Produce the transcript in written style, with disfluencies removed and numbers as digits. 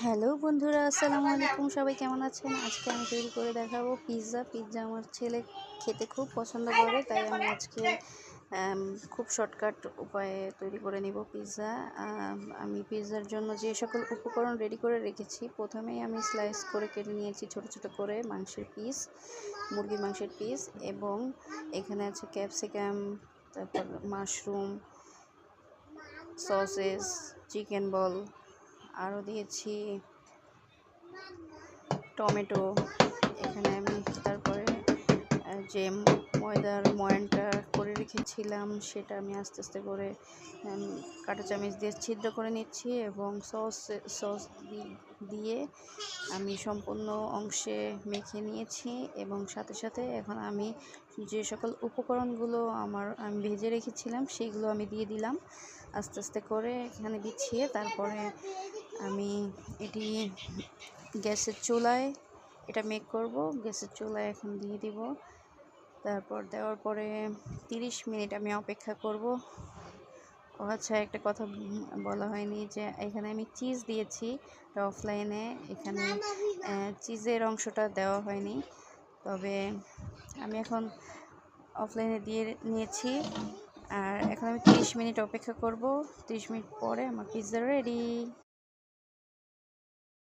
Hello বন্ধুরা, আসসালামু আলাইকুম। সবাই কেমন আছেন? আজকে আমি তৈরি করে দেখাবো পিৎজা। আমার ছেলে খেতে খুব পছন্দ করে, তাই আমি আজকে খুব শর্টকাট উপায়ে তৈরি করে নিব পিৎজা। আমি পিৎজার জন্য যে সকল উপকরণ রেডি করে রেখেছি, প্রথমেই আমি স্লাইস করে কেটে নিয়েছি ছোট ছোট করে মাংসের পিস, মুরগির মাংসের পিস, এবং এখানে আছে ক্যাপসিকাম, তারপর মাশরুম, সসেস, চিকেন বল, আরও দিয়েছি টমেটো। এখানে আমি তারপরে যে ময়দার ময়ানটা করে রেখেছিলাম সেটা আমি আস্তে আস্তে করে কাঁটা চামচ দিয়ে ছিদ্র করে নিচ্ছি, এবং সস দিয়ে আমি সম্পূর্ণ অংশে মেখে নিয়েছি। এবং সাথে সাথে এখন আমি যে সকল উপকরণগুলো আমি ভেজে রেখেছিলাম সেইগুলো আমি দিয়ে দিলাম আস্তে আস্তে করে এখানে বিছিয়ে। তারপরে আমি এটি গ্যাসের চুলায় এটা মেক করব। গ্যাসের চুলায় এখন দিয়ে দিব। তারপর দেওয়ার পরে 30 মিনিট আমি অপেক্ষা করব। ও আচ্ছা, একটা কথা বলা হয়নি যে এখানে আমি চিজ দিয়েছি অফলাইনে, এখানে চিজের অংশটা দেওয়া হয়নি, তবে আমি এখন অফলাইনে দিয়ে নিয়েছি। আর এখন আমি 30 মিনিট অপেক্ষা করব। 30 মিনিট পরে আমার পিৎজা রেডি।